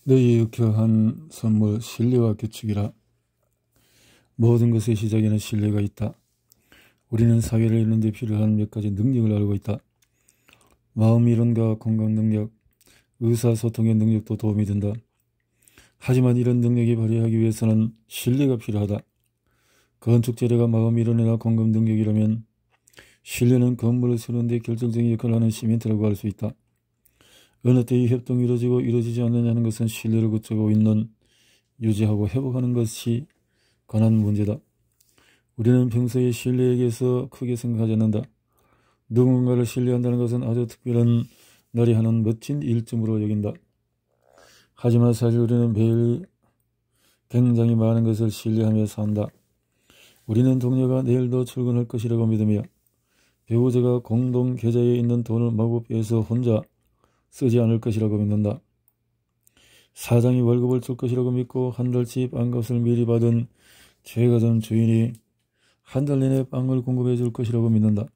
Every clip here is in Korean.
너희의 격한 선물 신뢰와 규칙이라. 모든 것의 시작에는 신뢰가 있다. 우리는 사회를 이루는 데 필요한 몇 가지 능력을 알고 있다. 마음 이론과 공감 능력, 의사소통의 능력도 도움이 된다. 하지만 이런 능력이 발휘하기 위해서는 신뢰가 필요하다. 건축 재료가 마음 이론이나 공감 능력이라면 신뢰는 건물을 세우는 데 결정적인 역할을 하는 시멘트라고 할 수 있다. 어느 때의 협동이 이루어지고 이루어지지 않느냐는 것은 신뢰를 구축하고 있는, 유지하고 회복하는 것이 관한 문제다. 우리는 평소에 신뢰에 대해서 크게 생각하지 않는다. 누군가를 신뢰한다는 것은 아주 특별한 날이 하는 멋진 일쯤으로 여긴다. 하지만 사실 우리는 매일 굉장히 많은 것을 신뢰하며 산다. 우리는 동료가 내일도 출근할 것이라고 믿으며, 배우자가 공동 계좌에 있는 돈을 마구 빼서 혼자 쓰지 않을 것이라고 믿는다. 사장이 월급을 줄 것이라고 믿고 한 달치 빵값을 미리 받은 최가전 주인이 한 달 내내 빵을 공급해 줄 것이라고 믿는다.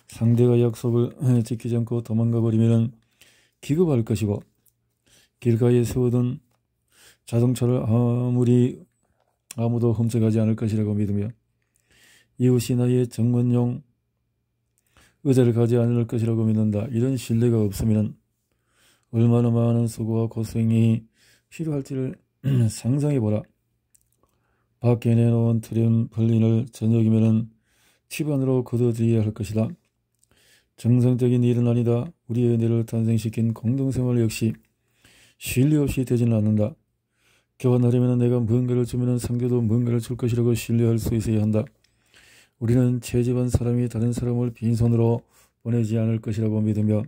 상대가 약속을 지키지 않고 도망가 버리면 기겁할 것이고, 길가에 세우던 자동차를 아무도 훔쳐가지 않을 것이라고 믿으며, 이웃이 나의 정문용 의자를 가지 않을 것이라고 믿는다. 이런 신뢰가 없으면 얼마나 많은 수고와 고생이 필요할지를 상상해보라. 밖에 내놓은 트램펄린을 저녁이면 집 안으로 걷어들여야 할 것이다. 정상적인 일은 아니다. 우리의 뇌를 탄생시킨 공동생활 역시 신뢰 없이 되지는 않는다. 교환하려면 내가 뭔가를 주면 상대도 뭔가를 줄 것이라고 신뢰할 수 있어야 한다. 우리는 채집한 사람이 다른 사람을 빈손으로 보내지 않을 것이라고 믿으며,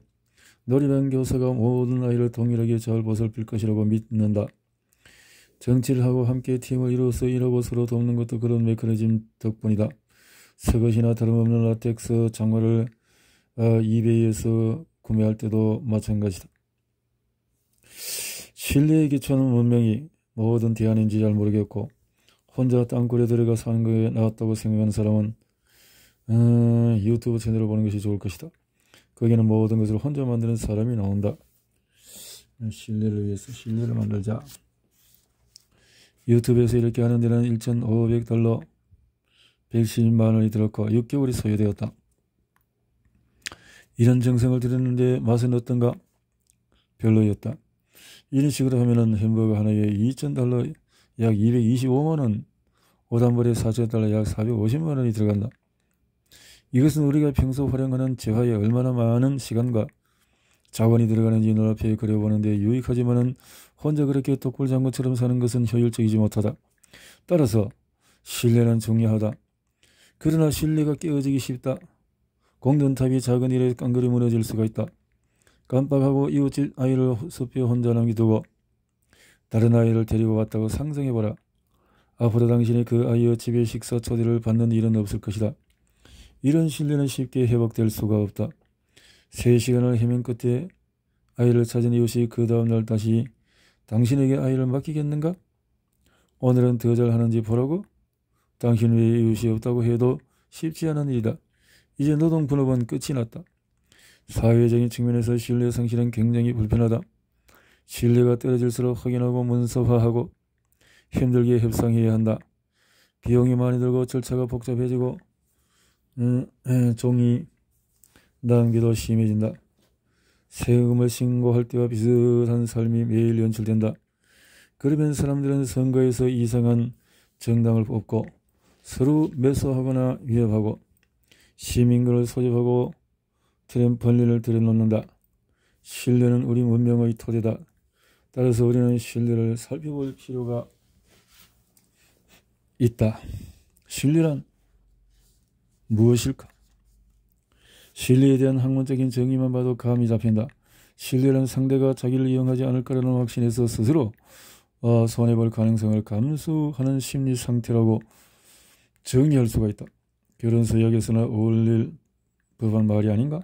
놀이반 교사가 모든 아이를 동일하게 잘 보살필 것이라고 믿는다. 정치를 하고 함께 팀을 이루어서 일하고 서로 돕는 것도 그런 메커니즘 덕분이다. 새것이나 다름없는 라텍스 장화를 이베이에서 구매할 때도 마찬가지다. 신뢰에 기초하는文명이 모든 대안인지 잘 모르겠고, 혼자 땅굴에 들어가 사는 거에 나왔다고 생각하는 사람은 유튜브 채널을 보는 것이 좋을 것이다. 거기는 모든 것을 혼자 만드는 사람이 나온다. 신뢰를 위해서 신뢰를 만들자. 유튜브에서 이렇게 하는 데는 $1,500, 110만 원이 들었고 6개월이 소요되었다. 이런 정성을 들였는데 맛은 어떤가? 별로였다. 이런 식으로 하면은 햄버거 하나에 $2,000, 약 225만 원, 오단벌에 $4,000, 약 450만 원이 들어간다. 이것은 우리가 평소 활용하는 재화에 얼마나 많은 시간과 자원이 들어가는지 눈앞에 그려보는데 유익하지만은 혼자 그렇게 독불장군처럼 사는 것은 효율적이지 못하다. 따라서 신뢰는 중요하다. 그러나 신뢰가 깨어지기 쉽다. 공든탑이 작은 일에 깡그리 무너질 수가 있다. 깜빡하고 이웃집 아이를 숲에 혼자 남겨두고 다른 아이를 데리고 왔다고 상상해보라. 앞으로 당신이 그 아이의 집에 식사 초대를 받는 일은 없을 것이다. 이런 신뢰는 쉽게 회복될 수가 없다. 3시간을 헤맨 끝에 아이를 찾은 이웃이 그 다음날 다시 당신에게 아이를 맡기겠는가? 오늘은 더 잘하는지 보라고? 당신 외에 이웃이 없다고 해도 쉽지 않은 일이다. 이제 노동 분업은 끝이 났다. 사회적인 측면에서 신뢰 상실은 굉장히 불편하다. 신뢰가 떨어질수록 확인하고 문서화하고 힘들게 협상해야 한다. 비용이 많이 들고 절차가 복잡해지고 종이 낭비도 심해진다. 세금을 신고할 때와 비슷한 삶이 매일 연출된다. 그러면 사람들은 선거에서 이상한 정당을 뽑고 서로 매수하거나 위협하고 시민권을 소집하고 트램펄린을 들여놓는다. 신뢰는 우리 문명의 토대다. 따라서 우리는 신뢰를 살펴볼 필요가 있다. 신뢰란 무엇일까? 신뢰에 대한 학문적인 정의만 봐도 감이 잡힌다. 신뢰는 상대가 자기를 이용하지 않을 거라는 확신에서 스스로 손해볼 가능성을 감수하는 심리 상태라고 정의할 수가 있다. 결혼 서약에서나 어울릴 법한 말이 아닌가?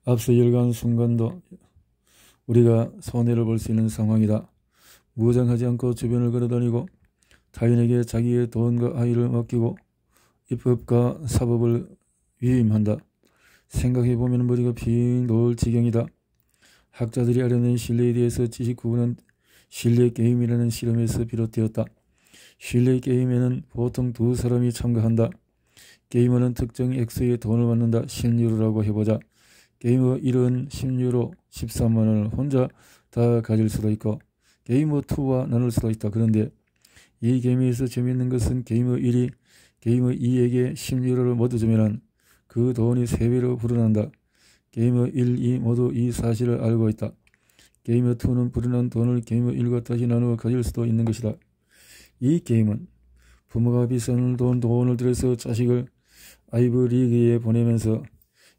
앞서 열간 순간도 우리가 손해를 볼 수 있는 상황이다. 무장하지 않고 주변을 걸어다니고 타인에게 자기의 돈과 아이를 맡기고 입법과 사법을 위임한다. 생각해보면 머리가 빙 놓을 지경이다. 학자들이 알아낸 신뢰에 대해서 지식 구분은 신뢰 게임이라는 실험에서 비롯되었다. 신뢰 게임에는 보통 두 사람이 참가한다. 게이머는 특정 액수의 돈을 받는다. 10유로라고 해보자. 게이머 1은 10유로 13만원을 혼자 다 가질 수도 있고 게이머 2와 나눌 수도 있다. 그런데 이 게임에서 재미있는 것은 게이머 1이 게이머 2에게 10유로를 모두 주면 그 돈이 3배로 불어난다. 게이머 1, 2 모두 이 사실을 알고 있다. 게이머 2는 불어난 돈을 게이머 1과 다시 나누어 가질 수도 있는 것이다. 이 게임은 부모가 비싼 돈을 들여서 자식을 아이브리그에 보내면서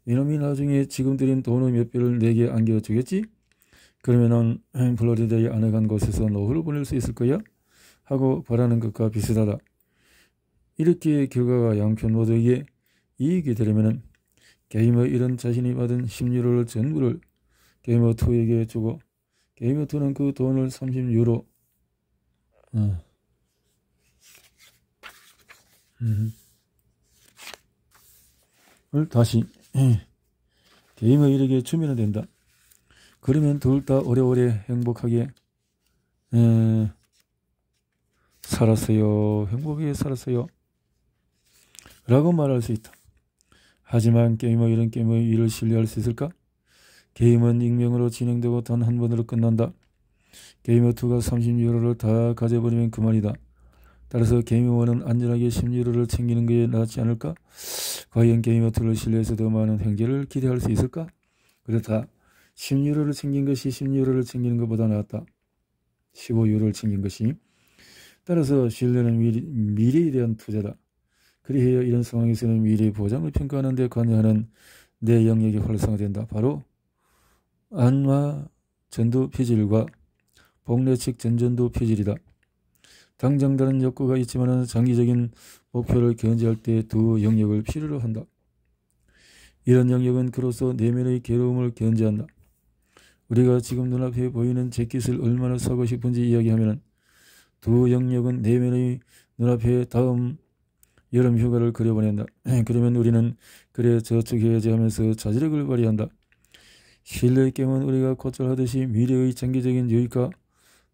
이놈이 나중에 지금 들인 돈의 몇 배를 내게 안겨주겠지? 그러면은 플로리다에 아내 간 곳에서 노후를 보낼 수 있을 거야? 하고 바라는 것과 비슷하다. 이렇게 결과가 양편 모두에게 이익이 되려면은 게이머 1은 자신이 받은 10유로를 전부를 게이머 2에게 주고 게이머 2는 그 돈을 30유로 을 다시 게이머 1에게 주면 된다. 그러면 둘 다 오래오래 행복하게 살았어요. 행복하게 살았어요. 라고 말할 수 있다. 하지만 게이머 1은 게이머 2를 신뢰할 수 있을까? 게임은 익명으로 진행되고 단 한 번으로 끝난다. 게이머 2가 30유로를 다 가져버리면 그만이다. 따라서 게이머 1은 안전하게 10유로를 챙기는 게 낫지 않을까? 과연 게이머 2를 신뢰해서 더 많은 횡재를 기대할 수 있을까? 그렇다. 10유로를 챙긴 것이 10유로를 챙기는 것보다 낫다. 15유로를 챙긴 것이. 따라서 신뢰는 미래에 대한 투자다. 그리하여 이런 상황에서는 미래의 보장을 평가하는 데 관여하는 내 영역이 활성화된다. 바로 안마 전도 피질과 복례측 전전도 피질이다. 당장 다른 욕구가 있지만 장기적인 목표를 견지할 때 두 영역을 필요로 한다. 이런 영역은 그로서 내면의 괴로움을 견지한다. 우리가 지금 눈앞에 보이는 재킷을 얼마나 사고 싶은지 이야기하면 두 영역은 내면의 눈앞에 다음 여름 휴가를 그려보낸다. 그러면 우리는 그래 저축해야지 하면서 자제력을 발휘한다. 신뢰의 게임은 우리가 곧잘 하듯이 미래의 장기적인 유익과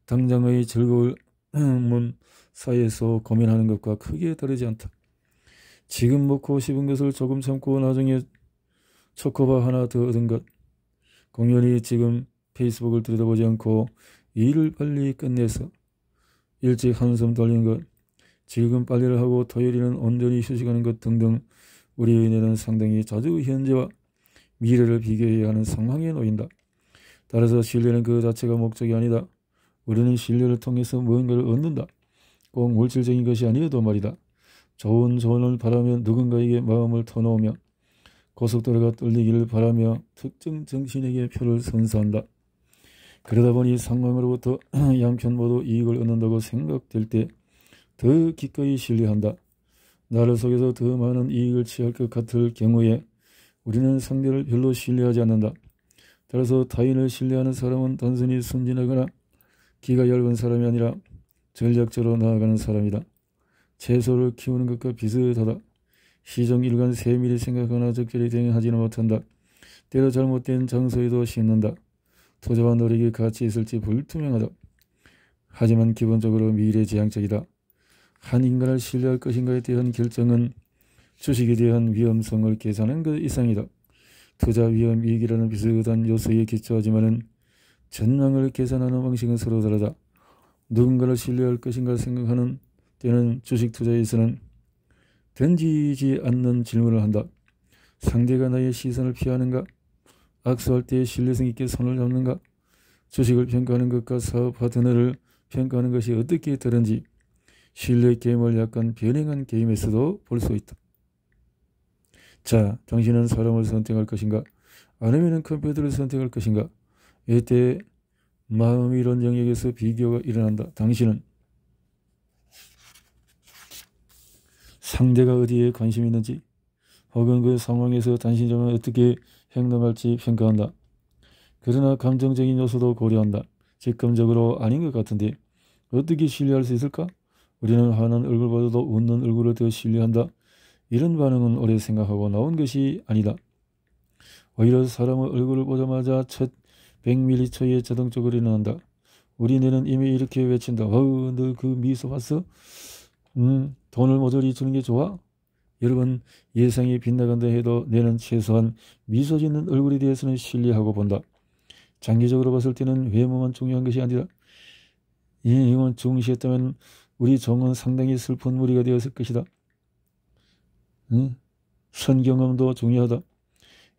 당장의 즐거움을 사이에서 고민하는 것과 크게 다르지 않다. 지금 먹고 싶은 것을 조금 참고 나중에 초코바 하나 더 얻은 것. 공연히 지금 페이스북을 들여다보지 않고 일을 빨리 끝내서 일찍 한숨 돌리는 것. 지금 빨래를 하고 토요일에는 온전히 휴식하는 것 등등 우리의 뇌는 상당히 자주 현재와 미래를 비교해야 하는 상황에 놓인다. 따라서 신뢰는 그 자체가 목적이 아니다. 우리는 신뢰를 통해서 무언가를 얻는다. 꼭 물질적인 것이 아니어도 말이다. 좋은 조언을 바라며 누군가에게 마음을 터놓으며 고속도로가 뚫리기를 바라며 특정 정신에게 표를 선사한다. 그러다 보니 상황으로부터 양편 모두 이익을 얻는다고 생각될 때 더 기꺼이 신뢰한다. 나를 속에서 더 많은 이익을 취할 것 같을 경우에 우리는 상대를 별로 신뢰하지 않는다. 따라서 타인을 신뢰하는 사람은 단순히 순진하거나 기가 얇은 사람이 아니라 전략적으로 나아가는 사람이다. 채소를 키우는 것과 비슷하다. 시종일관 세밀히 생각하거나 적절히 대응하지는 못한다. 때로 잘못된 장소에도 심는다. 투자와 노력이 같이 있을지 불투명하다. 하지만 기본적으로 미래지향적이다. 한 인간을 신뢰할 것인가에 대한 결정은 주식에 대한 위험성을 계산한 것 이상이다. 투자 위험 이익이라는 비슷한 요소에 기초하지만은 전망을 계산하는 방식은 서로 다르다. 누군가를 신뢰할 것인가 생각하는 때는 주식 투자에서는 던지지 않는 질문을 한다. 상대가 나의 시선을 피하는가? 악수할 때 신뢰성 있게 손을 잡는가? 주식을 평가하는 것과 사업 파트너를 평가하는 것이 어떻게 다른지 신뢰 게임을 약간 변형한 게임에서도 볼 수 있다. 자, 당신은 사람을 선택할 것인가? 아니면 컴퓨터를 선택할 것인가? 이때 마음 이론 영역에서 비교가 일어난다. 당신은 상대가 어디에 관심이 있는지 혹은 그 상황에서 당신이라면 어떻게 행동할지 평가한다. 그러나 감정적인 요소도 고려한다. 직감적으로 아닌 것 같은데 어떻게 신뢰할 수 있을까? 우리는 환한 얼굴보다도 웃는 얼굴을 더 신뢰한다. 이런 반응은 오래 생각하고 나온 것이 아니다. 오히려 사람의 얼굴을 보자마자 첫 100ml에 자동적으로 일어난다. 우리 뇌는 이미 이렇게 외친다. 너 그 미소 봤어? 돈을 모조리 주는 게 좋아? 여러분, 예상이 빗나간다 해도 뇌는 최소한 미소 짓는 얼굴에 대해서는 신뢰하고 본다. 장기적으로 봤을 때는 외모만 중요한 것이 아니라 이건 중시했다면 우리 종은 상당히 슬픈 무리가 되었을 것이다. 선경험도 중요하다.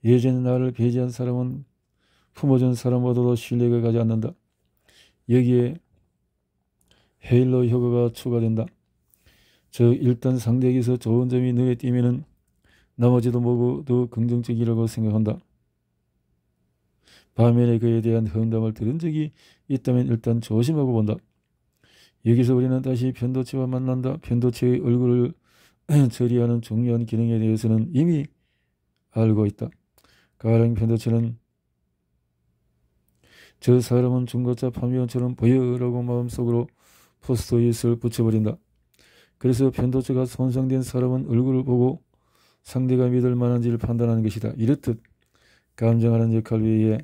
예전에 나를 배제한 사람은 품어준 사람보다도 신뢰가 가지 않는다. 여기에 헤일로 효과가 추가된다. 즉 일단 상대에게서 좋은 점이 눈에 띄면은 나머지도 모두 긍정적이라고 생각한다. 반면에 그에 대한 험담을 들은 적이 있다면 일단 조심하고 본다. 여기서 우리는 다시 편도체와 만난다. 편도체의 얼굴을 처리하는 중요한 기능에 대해서는 이미 알고 있다. 가령 편도체는 저 사람은 중고차 판매원처럼 보여라고 마음속으로 포스트잇을 붙여버린다. 그래서 편도체가 손상된 사람은 얼굴을 보고 상대가 믿을 만한지를 판단하는 것이다. 이렇듯 감정하는 역할 외에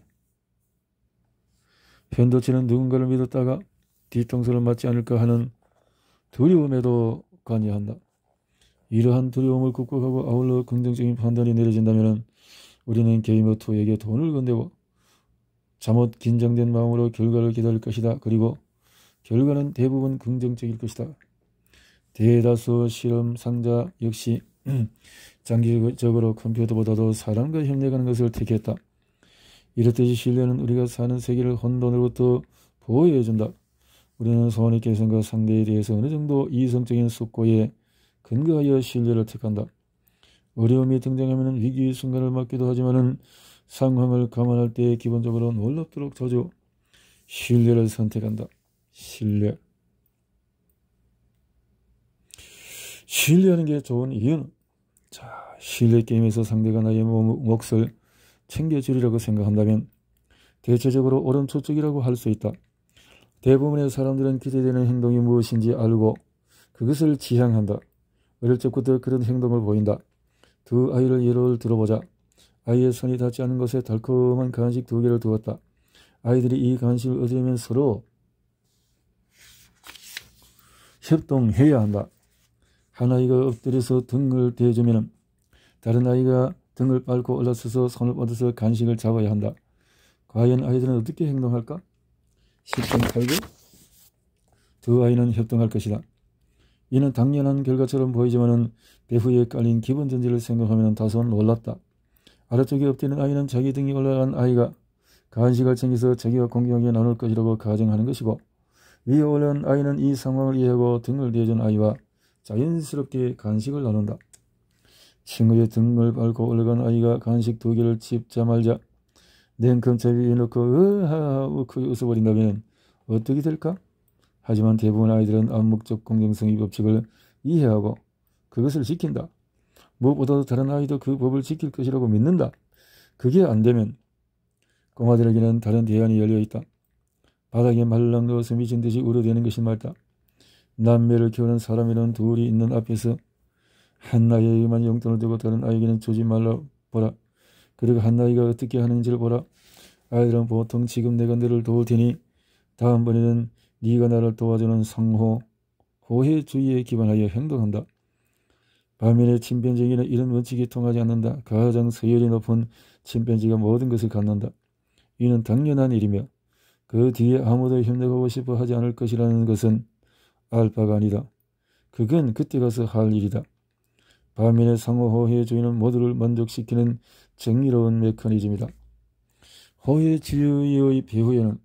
편도체는 누군가를 믿었다가 뒤통수를 맞지 않을까 하는 두려움에도 관여한다. 이러한 두려움을 극복하고 아울러 긍정적인 판단이 내려진다면 우리는 게임2에게 돈을 건네고 잠옷 긴장된 마음으로 결과를 기다릴 것이다. 그리고 결과는 대부분 긍정적일 것이다. 대다수 실험 상자 역시 장기적으로 컴퓨터보다도 사람과 협력하는 것을 택했다. 이렇듯이 신뢰는 우리가 사는 세계를 혼돈으로부터 보호해준다. 우리는 소원의 개성과 상대에 대해서 어느 정도 이성적인 숙고에 근거하여 신뢰를 택한다. 어려움이 등장하면 위기의 순간을 맞기도 하지만 상황을 감안할 때 기본적으로 놀랍도록 자주 신뢰를 선택한다. 신뢰하는 게 좋은 이유는 신뢰 게임에서 상대가 나의 몫을 챙겨주리라고 생각한다면 대체적으로 옳은 추측이라고 할 수 있다. 대부분의 사람들은 기대되는 행동이 무엇인지 알고 그것을 지향한다. 어릴 적부터 그런 행동을 보인다. 두 아이를 예를 들어보자. 아이의 손이 닿지 않은 곳에 달콤한 간식 2개를 두었다. 아이들이 이 간식을 얻으려면 서로 협동해야 한다. 한 아이가 엎드려서 등을 대주면 다른 아이가 등을 밟고 올라서서 손을 뻗어서 간식을 잡아야 한다. 과연 아이들은 어떻게 행동할까? 10.89 두 아이는 협동할 것이다. 이는 당연한 결과처럼 보이지만 배후에 깔린 기본 전제를 생각하면 다소 놀랍다. 아래쪽에 엎드리는 아이는 자기 등이 올라간 아이가 간식을 챙겨서 자기와 공평하게 나눌 것이라고 가정하는 것이고, 위에 올라간 아이는 이 상황을 이해하고 등을 대준 아이와 자연스럽게 간식을 나눈다. 친구의 등을 밟고 올라간 아이가 간식 2개를 찝자마자 냉큼 위에 놓고 으하하 크게 웃어버린다면 어떻게 될까? 하지만 대부분 아이들은 암묵적 공정성의 법칙을 이해하고 그것을 지킨다. 무엇보다도 다른 아이도 그 법을 지킬 것이라고 믿는다. 그게 안되면 꼬마들에게는 다른 대안이 열려있다. 바닥에 말랑 누워서 미친 듯이 울어대는 것이 말다. 남매를 키우는 사람이라는 둘이 있는 앞에서 한 아이에게만 용돈을 두고 다른 아이에게는 주지 말라 보라. 그리고 한 아이가 어떻게 하는지를 보라. 아이들은 보통 지금 내가 너를 도울 테니 다음번에는 네가 나를 도와주는 상호, 호혜주의에 기반하여 행동한다. 반면에 침팬지에게는 이런 원칙이 통하지 않는다. 가장 서열이 높은 침팬지가 모든 것을 갖는다. 이는 당연한 일이며 그 뒤에 아무도 협력하고 싶어 하지 않을 것이라는 것은 알 바가 아니다. 그건 그때 가서 할 일이다. 반면에 상호 호혜주의는 모두를 만족시키는 정의로운 메커니즘이다. 호혜주의의 배후에는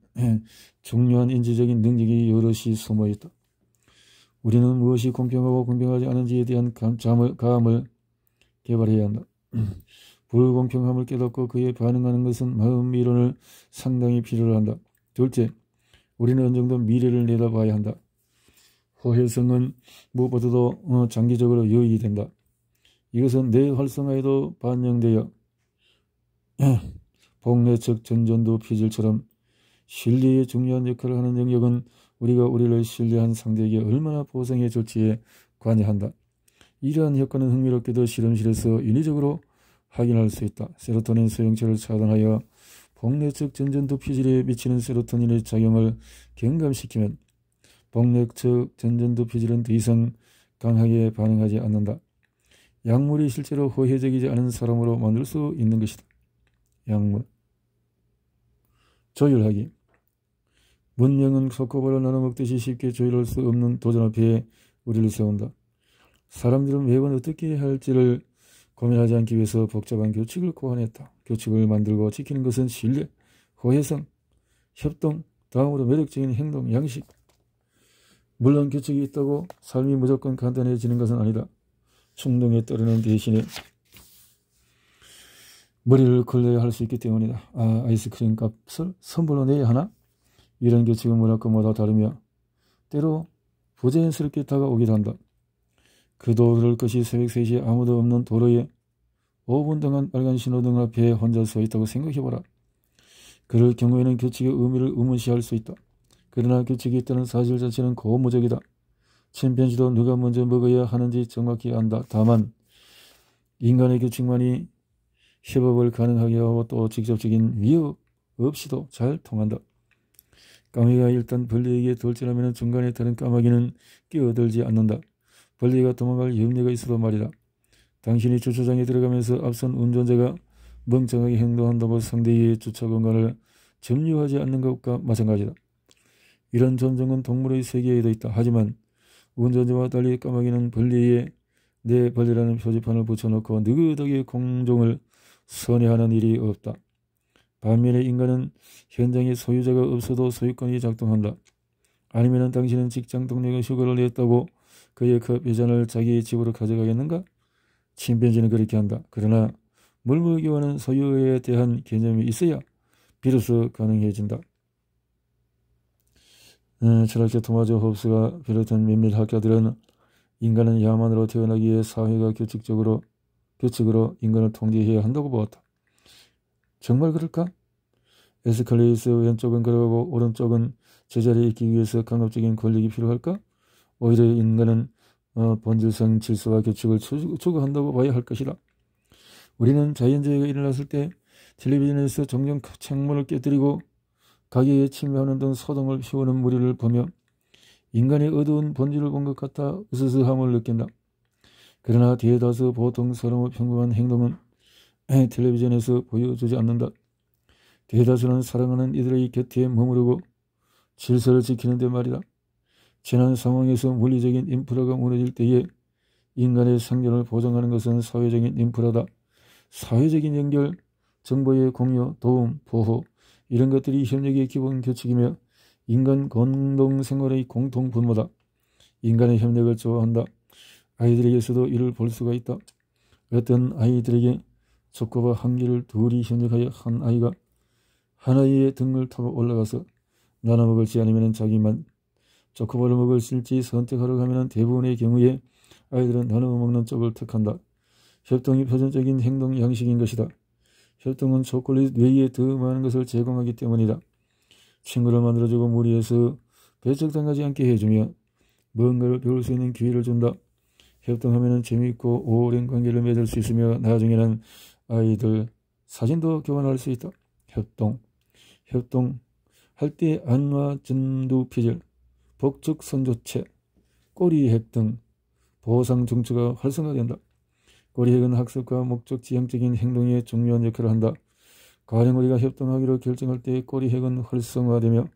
중요한 인지적인 능력이 여럿이 숨어있다. 우리는 무엇이 공평하고 공평하지 않은지에 대한 감을 개발해야 한다. 불공평함을 깨닫고 그에 반응하는 것은 마음 이론을 상당히 필요로 한다. 둘째, 우리는 어느 정도 미래를 내다봐야 한다. 호혜성은 무엇보다도 장기적으로 유익이 된다. 이것은 뇌 활성화에도 반영되어 복내적 전전도 피질처럼 신뢰의 중요한 역할을 하는 영역은 우리가 우리를 신뢰한 상대에게 얼마나 보상해 줄지에 관여한다. 이러한 효과는 흥미롭게도 실험실에서 인위적으로 확인할 수 있다. 세로토닌 소용체를 차단하여 복내측 전전두 피질에 미치는 세로토닌의 작용을 경감시키면 복내측 전전두 피질은 더 이상 강하게 반응하지 않는다. 약물이 실제로 호혜적이지 않은 사람으로 만들 수 있는 것이다. 약물 조율하기. 문명은 초코바를 나눠 먹듯이 쉽게 조율할 수 없는 도전 앞에 우리를 세운다. 사람들은 매번 어떻게 할지를 고민하지 않기 위해서 복잡한 규칙을 고안했다. 규칙을 만들고 지키는 것은 신뢰, 호혜성, 협동, 다음으로 매력적인 행동, 양식. 물론 규칙이 있다고 삶이 무조건 간단해지는 것은 아니다. 충동에 따르는 대신에 머리를 굴려야 할 수 있기 때문이다. 아이스크림 값을 선불로 내야 하나? 이런 규칙은 문화권마다 다르며 때로 부자연스럽게 다가오기도 한다. 그도 그럴 것이 새벽 3시에 아무도 없는 도로에 5분 동안 빨간 신호등 앞에 혼자 서 있다고 생각해보라. 그럴 경우에는 규칙의 의미를 의문시할 수 있다. 그러나 규칙이 있다는 사실 자체는 고무적이다. 침팬지도 누가 먼저 먹어야 하는지 정확히 안다. 다만 인간의 규칙만이 협업을 가능하게 하고 또 직접적인 위협 없이도 잘 통한다. 까마귀가 일단 벌레에게 돌진하면 중간에 다른 까마귀는 끼어들지 않는다. 벌레가 도망갈 염려가 있어도 말이다. 당신이 주차장에 들어가면서 앞선 운전자가 멍청하게 행동한다고 상대의 주차 공간을 점유하지 않는 것과 마찬가지다. 이런 존중은 동물의 세계에도 있다. 하지만 운전자와 달리 까마귀는 벌레에 내 벌레라는 표지판을 붙여놓고 느긋하게 공종을 선회하는 일이 없다. 반면에 인간은 현장에 소유자가 없어도 소유권이 작동한다. 아니면 당신은 직장 동료가 휴가를 냈다고 그의 커피잔을 자기의 집으로 가져가겠는가? 침팬지는 그렇게 한다. 그러나 물물교환은 소유에 대한 개념이 있어야 비로소 가능해진다. 철학자 토마스 홉스가 비롯한 몇몇 학자들은 인간은 야만으로 태어나기에 사회가 규칙으로 인간을 통제해야 한다고 보았다. 정말 그럴까? 에스컬레이터 왼쪽은 걸어가고 오른쪽은 제자리에 있기 위해서 강압적인 권력이 필요할까? 오히려 인간은 본질상 질서와 규칙을 추구한다고 봐야 할 것이다. 우리는 자연재해가 일어났을 때 텔레비전에서 종종 창문을 깨뜨리고 가게에 침입하는 등 소동을 피우는 무리를 보며 인간의 어두운 본질을 본 것 같아 으스스함을 느낀다. 그러나 대다수 보통 사람의 평범한 행동은 텔레비전에서 보여주지 않는다. 대다수는 사랑하는 이들의 곁에 머무르고 질서를 지키는 데 말이다. 재난 상황에서 물리적인 인프라가 무너질 때에 인간의 생존을 보장하는 것은 사회적인 인프라다. 사회적인 연결, 정보의 공유, 도움, 보호 이런 것들이 협력의 기본 규칙이며 인간 공동생활의 공통 분모다. 인간의 협력을 좋아한다. 아이들에게서도 이를 볼 수가 있다. 어떤 아이들에게 초코바 한 개를 둘이 협력하여 한 아이가 하나의 등을 타고 올라가서 나눠 먹을지 아니면 자기만 초코바를 먹을지 선택하려고 하면 대부분의 경우에 아이들은 나눠 먹는 쪽을 택한다. 협동이 표준적인 행동 양식인 것이다. 협동은 초콜릿 외에 더 많은 것을 제공하기 때문이다. 친구를 만들어주고 무리해서 배척당하지 않게 해주며 뭔가를 배울 수 있는 기회를 준다. 협동하면 재미있고 오랜 관계를 맺을 수 있으며 나중에는 아이들 사진도 교환할 수 있다. 협동할 때 안와 전두 피질, 복적 선조체, 꼬리핵 등 보상 중추가 활성화된다. 꼬리핵은 학습과 목적 지향적인 행동에 중요한 역할을 한다. 가령 우리가 협동하기로 결정할 때 꼬리핵은 활성화되며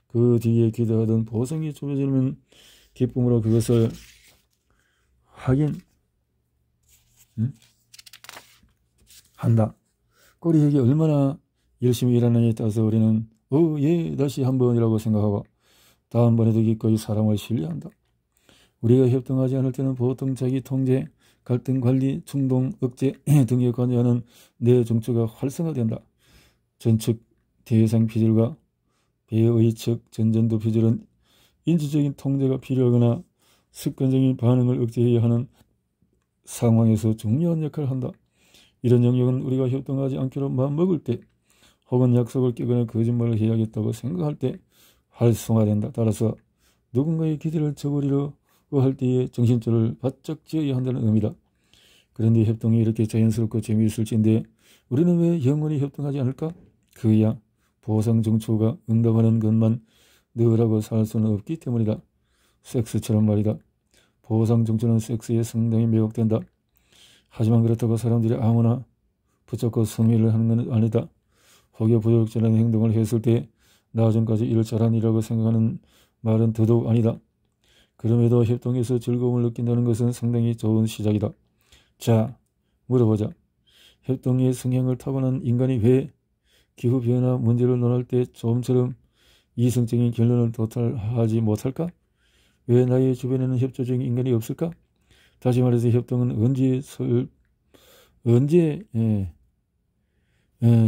그 뒤에 기대하던 보상이 주어지면 기쁨으로 그것을 한다. 꼬리핵이 얼마나 열심히 일하느냐에 따라서 우리는 예 다시 한 번이라고 생각하고 다음번에도 기꺼이 사람을 신뢰한다. 우리가 협동하지 않을 때는 보통 자기 통제, 갈등 관리, 충동, 억제 등에 관여하는 뇌 중추가 활성화된다. 전측 대상 피질과 배의 측 전전두 피질은 인지적인 통제가 필요하거나 습관적인 반응을 억제해야 하는 상황에서 중요한 역할을 한다. 이런 영역은 우리가 협동하지 않기로 마음먹을 때 혹은 약속을 깨거나 거짓말을 해야겠다고 생각할 때 활성화된다. 따라서 누군가의 기대를 저버리려 할 때에 정신줄을 바짝 쥐어야 한다는 의미다. 그런데 협동이 이렇게 자연스럽고 재미있을진데 우리는 왜 영원히 협동하지 않을까? 그야 보상정초가 응답하는 것만 늘하고 살 수는 없기 때문이다. 섹스처럼 말이다. 보상정초는 섹스에 상당히 매혹된다. 하지만 그렇다고 사람들이 아무나 붙잡고 성의를 하는 건 아니다. 혹여 부적절한 행동을 했을 때 나중까지 일을 잘하니라고 생각하는 말은 더더욱 아니다. 그럼에도 협동에서 즐거움을 느낀다는 것은 상당히 좋은 시작이다. 자, 물어보자. 협동의 성향을 타고난 인간이 왜 기후변화 문제를 논할 때 좀처럼 이성적인 결론을 도달하지 못할까? 왜 나의 주변에는 협조적인 인간이 없을까? 다시 말해서 협동은 언제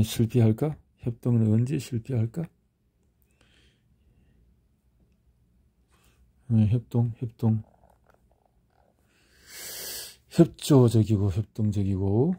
실패할까? 협동은 언제 실패할까? 협조적이고 협동적이고